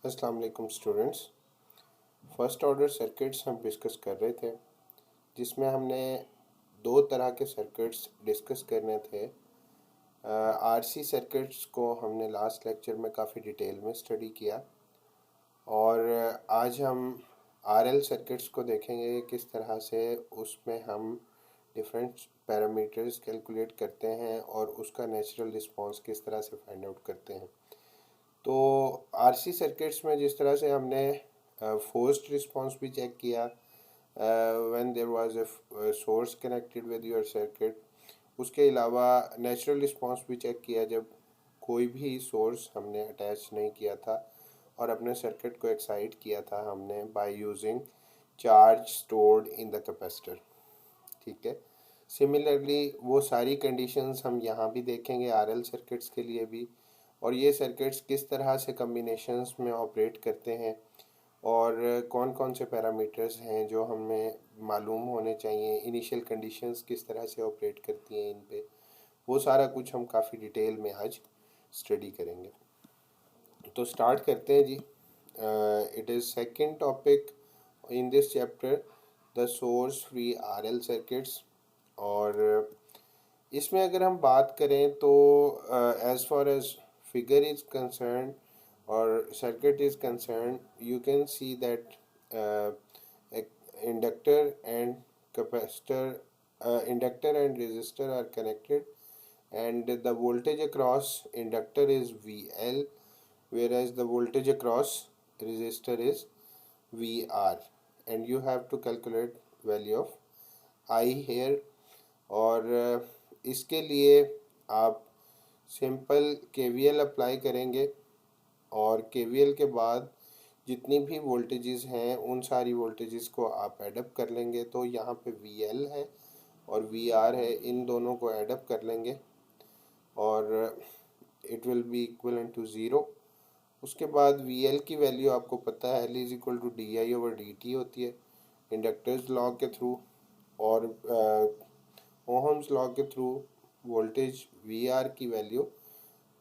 अस्सलाम वालेकुम students. First order circuits हम डिस्कस कर रहे थे, जिसमें हमने दो तरह के सर्किट्स डिस्कस करने थे। आरसी सर्किट्स को हमने लास्ट लेक्चर में काफ़ी डिटेल में स्टडी किया और आज हम आरएल सर्किट्स को देखेंगे किस तरह से उसमें हम डिफरेंट पैरामीटर्स कैलकुलेट करते हैं और उसका नेचुरल रिस्पांस किस तरह से फाइंड आउट करते हैं। तो आरसी सर्किट्स में जिस तरह से हमने फोर्स्ड रिस्पांस भी चेक किया when there was a source connected with your circuit, उसके अलावा नेचुरल रिस्पांस भी चेक किया जब कोई भी सोर्स हमने अटैच नहीं किया था और अपने सर्किट को एक्साइट किया था हमने by using charge stored in the capacitor. ठीक है, सिमिलरली वो सारी कंडीशंस हम यहाँ भी देखेंगे आरएल सर्किट्स के लिए भी, और ये सर्किट्स किस तरह से कम्बिनेशंस में ऑपरेट करते हैं और कौन कौन से पैरामीटर्स हैं जो हमें मालूम होने चाहिए, इनिशियल कंडीशंस किस तरह से ऑपरेट करती हैं इन पे, वो सारा कुछ हम काफ़ी डिटेल में आज स्टडी करेंगे। तो स्टार्ट करते हैं जी। It is second topic in this chapter, the source free RL circuits. और इसमें अगर हम बात करें तो as far as figure is concerned or circuit is concerned, you can see that inductor and capacitor, inductor and resistor are connected, and the voltage across inductor is VL, whereas the voltage across resistor is VR, and you have to calculate value of I here। और इसके लिए आप simple KVL apply करेंगे और KVL के बाद जितनी भी वोल्टेजेस हैं उन सारी वोल्टेजेस को आप एडअप कर लेंगे। तो यहाँ पे वीएल है और वीआर है, इन दोनों को एडअप कर लेंगे और it will be equivalent to zero. उसके बाद वीएल की वैल्यू आपको पता है L is equal to D I over D T होती है इंडक्टर्स लॉ के थ्रू, और ओहम्स लॉ के थ्रू वोल्टेज वी आर की वैल्यू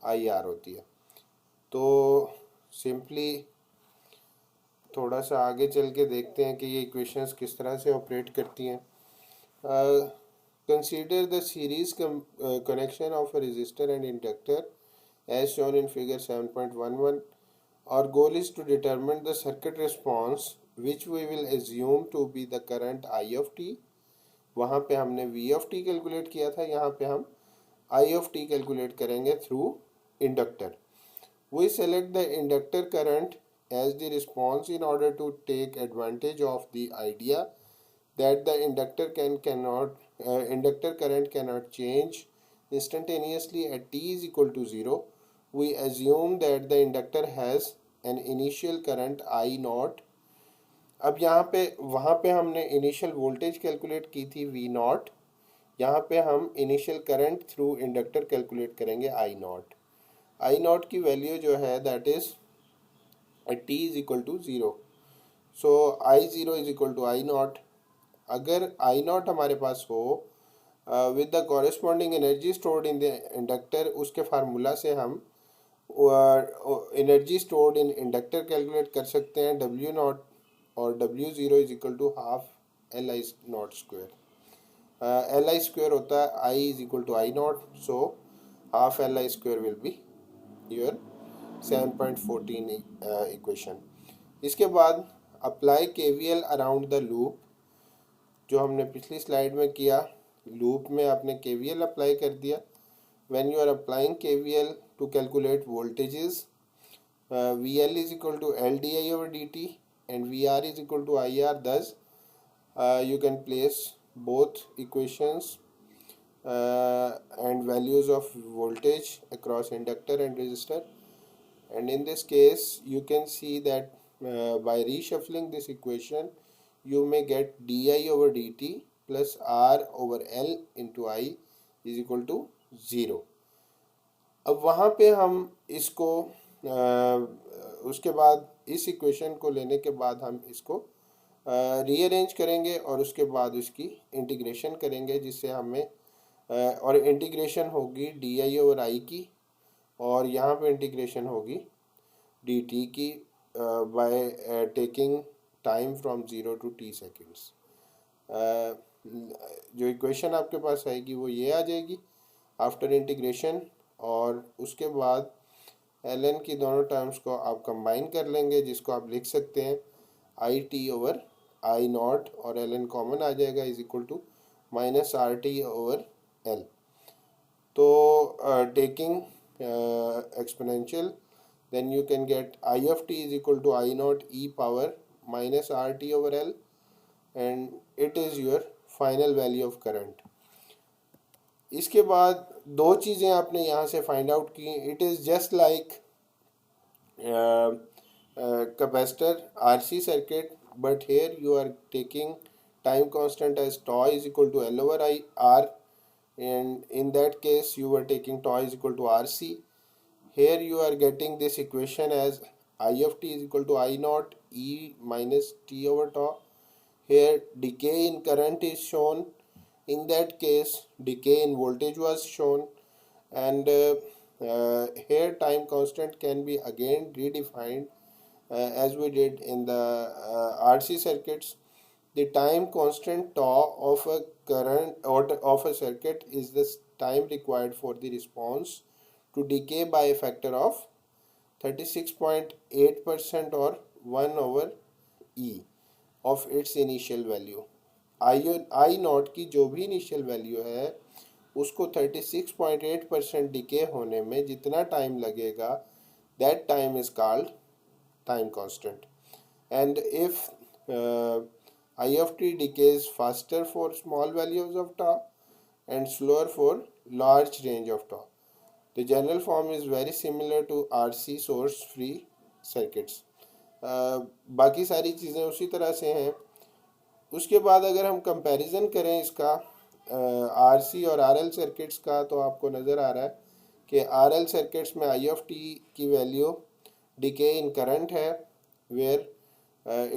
आई आर होती है। तो सिंपली थोड़ा सा आगे चल के देखते हैं कि ये इक्वेशंस किस तरह से ऑपरेट करती हैं। Consider the series connection of a resistor and inductor as shown in figure 7.11। और goal is to determine the circuit response which we will assume to be the current I of T. वहाँ पे हमने we of T calculate किया था, यहाँ पे हम I of T calculate करेंगे through inductor. We select the inductor current as the response in order to take advantage of the idea that the inductor current cannot change instantaneously at t is equal to 0. We assume that the inductor has an initial current I naught। अब यहाँ पे वहाँ पे हमने initial voltage calculate की थी V not, यहाँ पे हम initial current through inductor calculate करेंगे I नॉट। I नॉट की वैल्यू जो है that is t is equal to zero, so I zero is equal to I not. अगर आई नॉट हमारे पास हो with the corresponding energy stored in the inductor, उसके formula से हम energy stored in inductor calculate कर सकते हैं डब्ल्यू नॉट, और W zero is equal to half L I not square. L I square होता है I is equal to I not, so half L I square will be your 7.14 equation. इसके बाद apply KVL around the loop, जो हमने पिछली slide में किया। Loop में आपने केवीएल अप्लाई कर दिया। When you are applying KVL to calculate voltages, VL is equal to LDI over dt and VR is equal to IR, thus you can place both equations and values of voltage across inductor and resistor, and in this case you can see that by reshuffling this equation you may get di over dt plus r over l into I is equal to 0। अब वहाँ पे हम इसको उसके बाद इस equation को लेने के बाद हम इसको रीअरेंज करेंगे और उसके बाद उसकी इंटीग्रेशन करेंगे, जिससे हमें और इंटीग्रेशन होगी डी आई ओवर आई की, और यहाँ पे इंटीग्रेशन होगी डी टी की by taking time from 0 to t seconds. जो इक्वेशन आपके पास आएगी वो ये आ जाएगी आफ्टर इंटीग्रेशन, और उसके बाद ln की दोनों टर्म्स को आप कंबाइन कर लेंगे, जिसको आप लिख सकते हैं I T over I not, और ln कॉमन आ जाएगा, is equal to minus R T over L. तो taking exponential, then you can get I of t is equal to I naught e power minus RT over L, and it is your final value of current. इसके बाद दो चीज़ें आपने यहाँ से find out की. It is just like capacitor RC circuit, but here you are taking time constant as tau is equal to L over I R, and in that case you were taking tau is equal to RC. Here you are getting this equation as I of t is equal to I naught e minus t over tau. Here decay in current is shown. In that case decay in voltage was shown, and here time constant can be again redefined as we did in the RC circuits. The time constant tau of a current or of a circuit is the time required for the response to decay by a factor of 36.8% or 1 over E of its initial value. I not की जो भी initial value है उसको 36.8% decay होने में जितना time लगेगा, that time is called time constant. And if I of t decays faster for small values of tau and slower for large range of tau, the general form is very similar to RC source free circuits. बाकी सारी चीज़ें उसी तरह से हैं. उसके बाद अगर हम कंपैरिजन करें इसका RC और RL सर्किट्स का, तो आपको नज़र आ रहा है कि RL सर्किट्स में I of t की वैल्यू decay in current है, where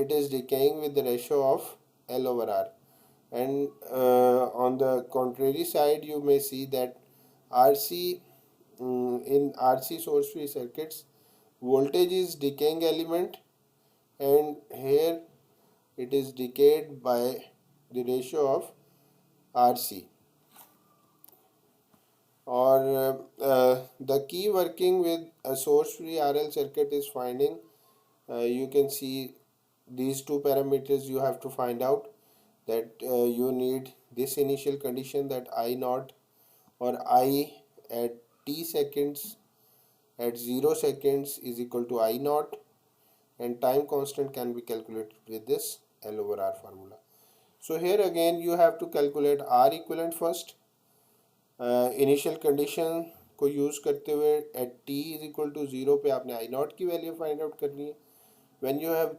it is decaying with the ratio of L over R, and on the contrary side you may see that RC in RC source free circuits voltage is decaying element, and here it is decayed by the ratio of RC. Or the key working with a source free RL circuit is finding, you can see these two parameters you have to find out, that you need this initial condition that I naught or I at t seconds at 0 seconds is equal to I naught, and time constant can be calculated with this L over R formula. So here again you have to calculate R equivalent first. Initial condition को use करते हुए at t is equal to 0 पे आपने I not की value find out करनी है. When you have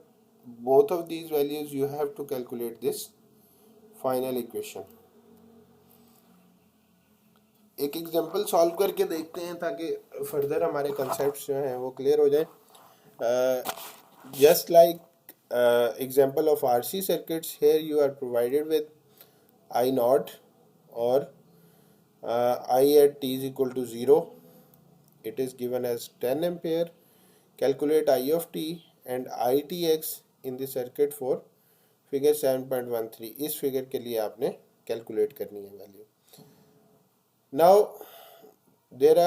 both of these values you have to calculate this final equation. एक example solve करके देखते हैं ताकि फर्दर हमारे कंसेप्ट्स जो हैं वो क्लियर हो जाए. Just like example of RC circuits, here you are provided with I not और I at t is equal to 0. It is given as 10 ampere. Calculate I of t and ITX in the circuit for figure 7.13. इस figure के लिए आपने calculate करनी है value. Now there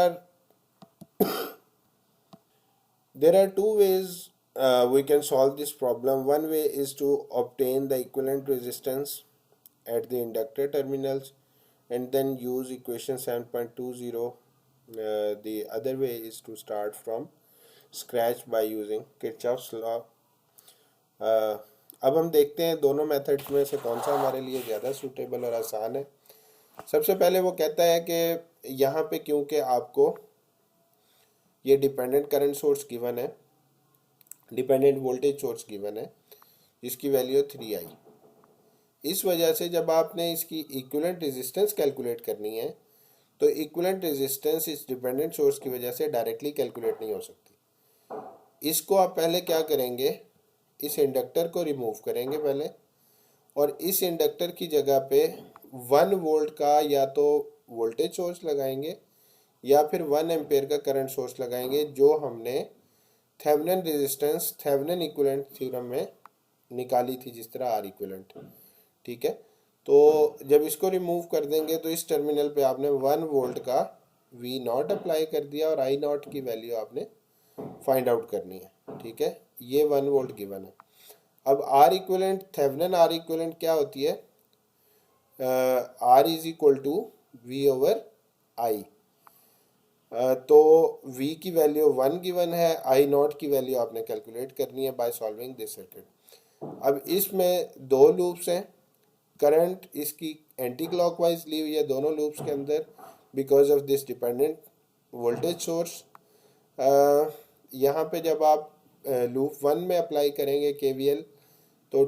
are two ways we can solve this problem. One way is to obtain the equivalent resistance at the inductor terminals and then use equation 7.20. The other way is to start from scratch by using Kirchhoff's law. अब हम देखते हैं दोनों methods में से कौन सा हमारे लिए ज़्यादा सूटेबल और आसान है. सबसे पहले वो कहता है कि यहाँ पे क्योंकि आपको ये डिपेंडेंट करंट सोर्स गिवन है, डिपेंडेंट वोल्टेज सोर्स गिवन है जिसकी वैल्यू 3i, इस वजह से जब आपने इसकी इक्विवेलेंट रेजिस्टेंस कैलकुलेट करनी है तो इक्विवेलेंट रेजिस्टेंस इस डिपेंडेंट सोर्स की वजह से डायरेक्टली कैलकुलेट नहीं हो सकती. इसको आप पहले क्या करेंगे, इस इंडक्टर को रिमूव करेंगे पहले, और इस इंडक्टर की जगह पे 1 वोल्ट का या तो वोल्टेज सोर्स लगाएंगे या फिर 1 एम्पेयर का करंट सोर्स लगाएंगे, जो हमने Thevenin resistance Thevenin equivalent theorem में निकाली थी, जिस तरह आर इक्विवेलेंट। ठीक है, तो जब इसको रिमूव कर देंगे तो इस टर्मिनल पे आपने 1 वोल्ट का वी नॉट अप्लाई कर दिया और आई नॉट की वैल्यू आपने फाइंड आउट करनी है। ठीक है, ये 1 वोल्ट गिवन है। अब R equivalent Thevenin R equivalent क्या होती है? R is equal to V over I. तो v की वैल्यू 1 गिवन है, आई नॉट की वैल्यू आपने कैलकुलेट करनी है बाय सॉल्विंग दिस सर्किट। अब इसमें दो लूप्स हैं, करंट इसकी एंटी क्लॉकवाइज ली हुई है दोनों लूप्स के अंदर because of this dependent voltage source. यहाँ पे जब आप लूप 1 में अप्लाई करेंगे केवीएल तो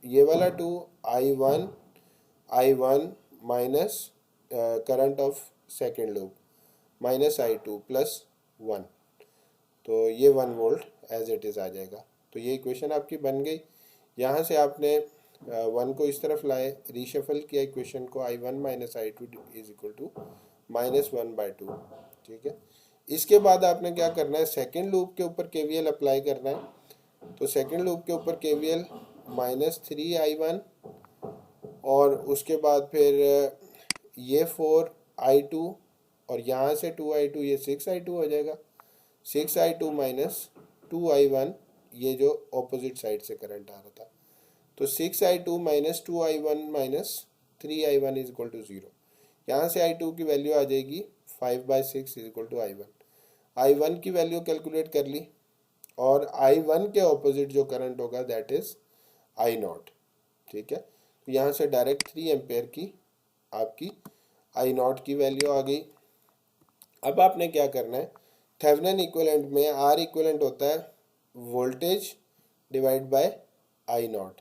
ये वाला 2 I one minus current of second loop minus I two plus 1, तो ये 1 वोल्ट एज इट इज़ आ जाएगा। तो ये इक्वेशन आपकी बन गई। यहाँ से आपने 1 को इस तरफ लाए, रीशफल किया इक्वेशन को, आई1 माइनस आई2 इज इक्वल टू -1/2। ठीक है, इसके बाद आपने क्या करना है, सेकेंड लूप के ऊपर केवीएल अप्लाई करना है। तो सेकेंड लूप के ऊपर केवीएल -3i1 और उसके बाद फिर ये 4i2 और यहाँ से 2i2, ये 6i2 हो जाएगा। 6i2 माइनस 2i1, ये जो ऑपोजिट साइड से करंट आ रहा था, तो 6i2 minus 2i1 minus 3i1 is equal to 0। यहाँ से i2 की वैल्यू आ जाएगी 5/6 is equal to i1। i1 की वैल्यू कैलकुलेट कर ली और i1 के ऑपोजिट जो करंट होगा दैट इज i0। ठीक है, तो यहाँ से डायरेक्ट 3 एम्पेयर की आपकी i0 की वैल्यू आ गई। अब आपने क्या करना है, थेवेनिन इक्विवेलेंट में आर इक्विवेलेंट होता है voltage divide by I not,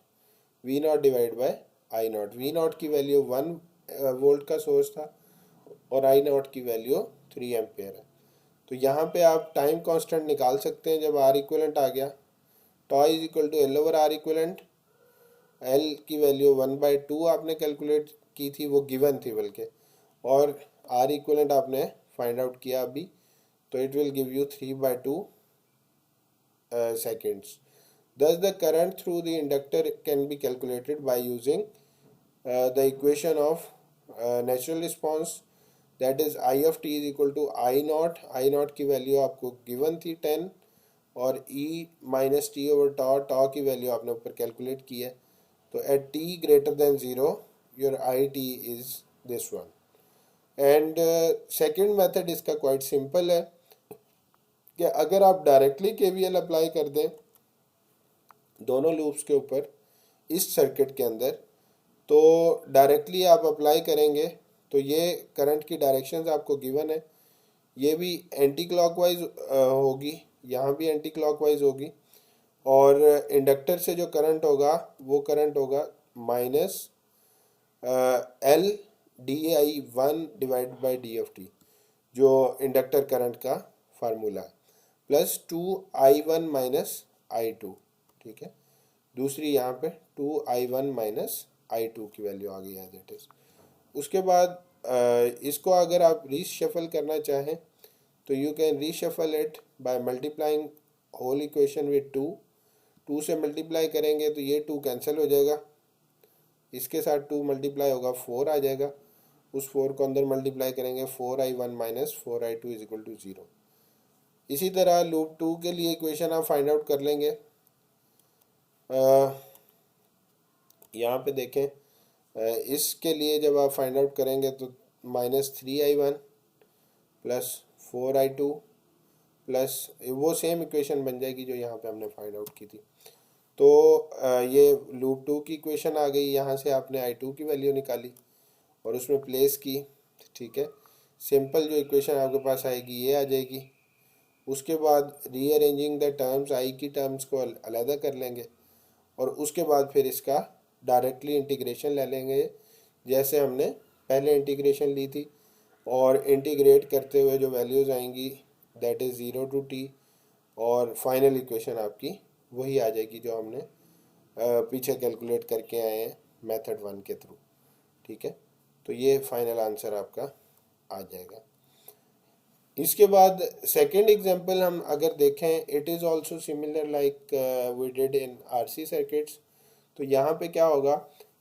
V not divide by I not. V not की वैल्यू 1 वोल्ट का सोर्स था और आई नॉट की वैल्यू 3 एम्पेयर है। तो यहाँ पे आप टाइम कांस्टेंट निकाल सकते हैं जब आर इक्विवेलेंट आ गया। Tau is equal to L over R equivalent. L की वैल्यू 1/2 आपने कैलकुलेट की थी, वो गिवन थी बल्कि, और आर इक्विवेलेंट आपने फाइंड आउट किया अभी, तो it will give you 3/2 seconds. Thus, the current through the inductor can be calculated by using the equation of natural response, that is I of t is equal to I naught। I naught की value आपको given थी 10 और e minus T over tau, tau की value आपने ऊपर calculate की है। तो at t greater than 0 your I T is this one. And second method इसका क्वाइट सिंपल है कि अगर आप डायरेक्टली केवीएल अप्लाई कर दें दोनों लूप्स के ऊपर इस सर्किट के अंदर, तो डायरेक्टली आप अप्लाई करेंगे तो ये करंट की डायरेक्शंस आपको गिवन है, ये भी एंटी क्लॉकवाइज होगी, यहाँ भी एंटी क्लॉकवाइज होगी, और इंडक्टर से जो करंट होगा वो करंट होगा minus L D I one divide by D F T, जो इंडक्टर करंट का फार्मूला है, प्लस 2i1 माइनस आई2। ठीक है, दूसरी यहाँ पे 2i1 माइनस आई2 की वैल्यू आ गई एज इट इज। उसके बाद इसको अगर आप रीशफल करना चाहें तो you can reshuffle it by multiplying whole equation with 2। 2 से मल्टीप्लाई करेंगे तो ये 2 कैंसिल हो जाएगा, इसके साथ 2 मल्टीप्लाई होगा 4 आ जाएगा, उस 4 को अंदर मल्टीप्लाई करेंगे 4i1 minus 4i2 is equal to 0। इसी तरह लूप 2 के लिए इक्वेशन आप फाइंड आउट कर लेंगे। यहाँ पे देखें, इसके लिए जब आप फाइंड आउट करेंगे तो -3i1 प्लस 4i2 प्लस वो सेम इक्वेशन बन जाएगी जो यहाँ पे हमने फाइंड आउट की थी। तो ये लूप 2 की इक्वेशन आ गई, यहाँ से आपने i2 की वैल्यू निकाली और उसमें प्लेस की। ठीक है, सिंपल जो इक्वेशन आपके पास आएगी ये आ जाएगी। उसके बाद रीअरेंजिंग द टर्म्स, आई की टर्म्स को अलहदा कर लेंगे और उसके बाद फिर इसका डायरेक्टली इंटीग्रेशन ले लेंगे जैसे हमने पहले इंटीग्रेशन ली थी, और इंटीग्रेट करते हुए जो वैल्यूज़ आएंगी दैट इज़ 0 to t, और फाइनल इक्वेशन आपकी वही आ जाएगी जो हमने पीछे कैलकुलेट करके आए हैं मेथड 1 के थ्रू। ठीक है, तो ये फाइनल आंसर आपका आ जाएगा। इसके बाद सेकेंड एग्जांपल हम अगर देखें, it is also similar like we did in RC circuits. तो यहाँ पे क्या होगा,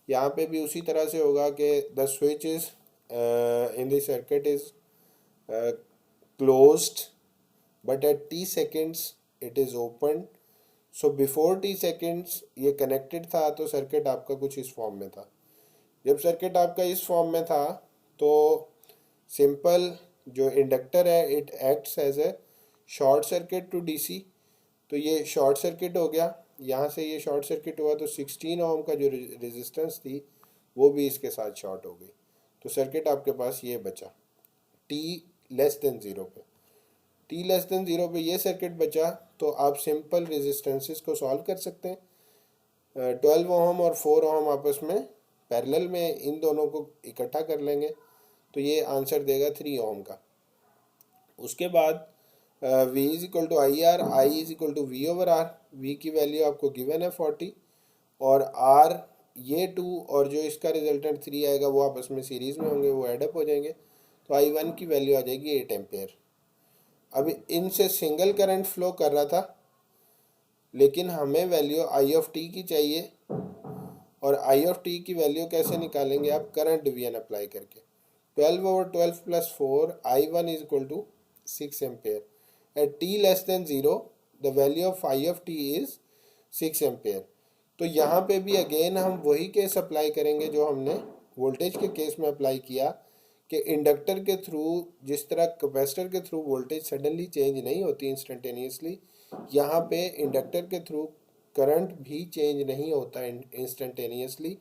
यहाँ पे भी उसी तरह से होगा कि the switch is in the circuit is closed but at T seconds it is open. So before T seconds ये कनेक्टेड था तो सर्किट आपका कुछ इस फॉर्म में था। जब सर्किट आपका इस फॉर्म में था तो सिंपल जो इंडक्टर है it acts as a short circuit to DC. तो ये शॉर्ट सर्किट हो गया, यहाँ से ये शॉर्ट सर्किट हुआ तो 16 ओम का जो रेजिस्टेंस थी वो भी इसके साथ शॉर्ट हो गई। तो सर्किट आपके पास ये बचा टी लेस देन ज़ीरो पे। टी लेस देन ज़ीरो पे ये सर्किट बचा। तो आप सिंपल रेजिस्टेंसेस को सॉल्व कर सकते हैं। 12 ओम और 4 ओम आपस में पैरेलल में इन दोनों को इकट्ठा कर लेंगे तो ये आंसर देगा 3 ओम का। उसके बाद V is equal to I R, I is equal to V over R. वी की वैल्यू आपको गिवन है 40 और आर ये 2 और जो इसका रिजल्टेंट 3 आएगा वो आपस में सीरीज में होंगे, वो एडअप हो जाएंगे। तो I1 की वैल्यू आ जाएगी 8 एम्पेयर। अब इनसे सिंगल करंट फ्लो कर रहा था लेकिन हमें वैल्यू आई ऑफ टी की चाहिए। और आई ऑफ टी की वैल्यू कैसे निकालेंगे आप, करंट डिवीजन अप्लाई करके। 12/12 plus 4 I1 is equal to 6 ampere. At T less than zero the value of I of T is 6 ampere. तो यहाँ पे भी अगेन हम वही केस अप्लाई करेंगे जो हमने वोल्टेज के केस में अप्लाई किया कि इंडक्टर के थ्रू जिस तरह कैपेसिटर के थ्रू वोल्टेज सडनली चेंज नहीं होती इंस्टेंटेनियसली, यहाँ पे इंडक्टर के थ्रू करंट भी चेंज नहीं होता इंस्टेंटेनियसली।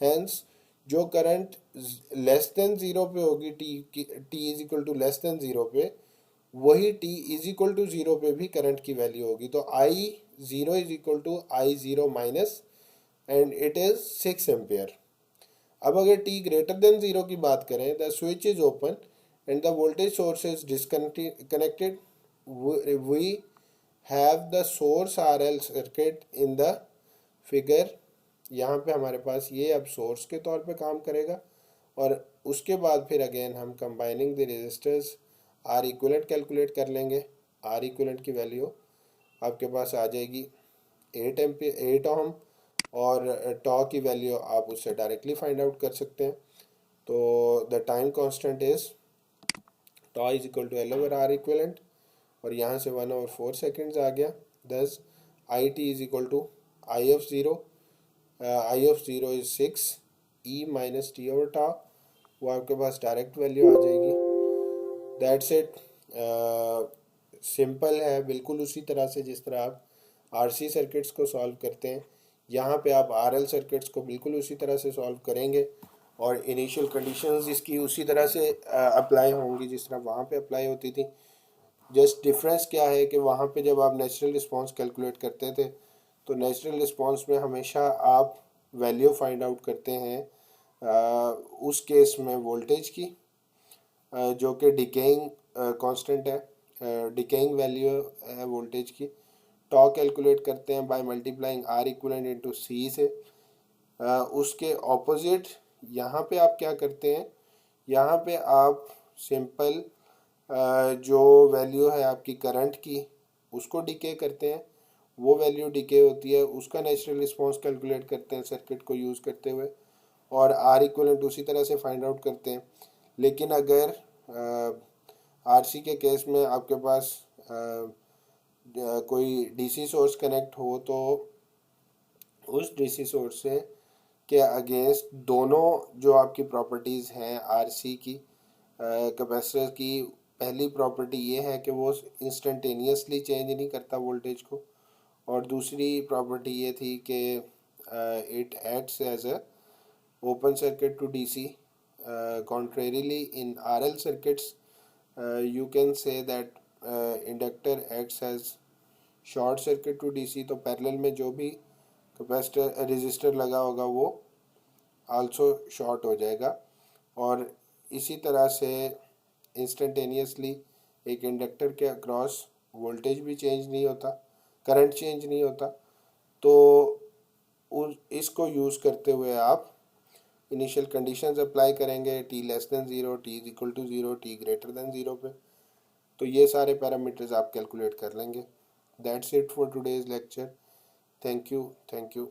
हैंस जो करंट लेस देन ज़ीरो पे होगी T is equal to less than zero पे, वही T is equal to zero पे भी करंट की वैल्यू होगी। तो I zero is equal to I zero minus and it is 6 ampere. अब अगर टी ग्रेटर देन ज़ीरो की बात करें, the switch is open and the voltage source is disconnected. We have the source R L circuit in the figure. यहाँ पे हमारे पास ये अब सोर्स के तौर पे काम करेगा। और उसके बाद फिर अगेन हम combining the resistors R equivalent calculate कर लेंगे। आर इक्वलेंट की वैल्यू आपके पास आ जाएगी 8 ओम और टॉ की वैल्यू आप उससे डायरेक्टली फाइंड आउट कर सकते हैं। तो the time constant is tau is equal to L over R equivalent और यहाँ से 1/4 सेकेंड्स आ गया। Thus I T is equal to I of zero, I of zero is 6 e minus T over tau. वो आपके पास direct value आ जाएगी। That's it. Simple है बिल्कुल उसी तरह से जिस तरह आप आरसी सर्किट्स को सॉल्व करते हैं। यहाँ पे आप आरएल सर्किट्स को बिल्कुल उसी तरह से सॉल्व करेंगे और इनिशियल कंडीशंस इसकी उसी तरह से अप्लाई होंगी जिस तरह वहाँ पे अप्लाई होती थी। जस्ट डिफरेंस क्या है कि वहाँ पे जब आप नेचुरल रिस्पांस कैलकुलेट करते थे तो नेचुरल रिस्पांस में हमेशा आप वैल्यू फाइंड आउट करते हैं उस केस में वोल्टेज की, जो कि डिकेइंग कांस्टेंट है, डिकेइंग वैल्यू है वोल्टेज की। टॉ कैलकुलेट करते हैं by multiplying R equivalent into C से। उसके ऑपोजिट यहाँ पे आप क्या करते हैं, यहाँ पे आप सिंपल जो वैल्यू है आपकी करंट की उसको डिके करते हैं। वो वैल्यू डिके होती है, उसका नेचुरल रिस्पांस कैलकुलेट करते हैं सर्किट को यूज़ करते हुए और आर इक्वलेंट उसी तरह से फाइंड आउट करते हैं। लेकिन अगर आरसी के केस में आपके पास कोई डीसी सोर्स कनेक्ट हो तो उस डीसी सोर्स से के अगेंस्ट दोनों जो आपकी प्रॉपर्टीज़ हैं आरसी की, कैपेसिटर की, पहली प्रॉपर्टी ये है कि वो इंस्टेंटेनियसली चेंज नहीं करता वोल्टेज को और दूसरी प्रॉपर्टी ये थी कि it acts as a open circuit to DC. Contrarily, in RL circuits, you can say that inductor acts as short circuit to DC. तो पैरेलल में जो भी कैपेसिटर रेजिस्टर लगा होगा वो आल्सो शॉर्ट हो जाएगा और इसी तरह से इंस्टेंटेनियसली एक इंडक्टर के अक्रॉस वोल्टेज भी चेंज नहीं होता, करंट चेंज नहीं होता। तो इसको यूज़ करते हुए आप इनिशियल कंडीशंस अप्लाई करेंगे T less than zero, T is equal to zero, T greater than zero पे। तो ये सारे पैरामीटर्स आप कैलकुलेट कर लेंगे। That's it for today's lecture. Thank you.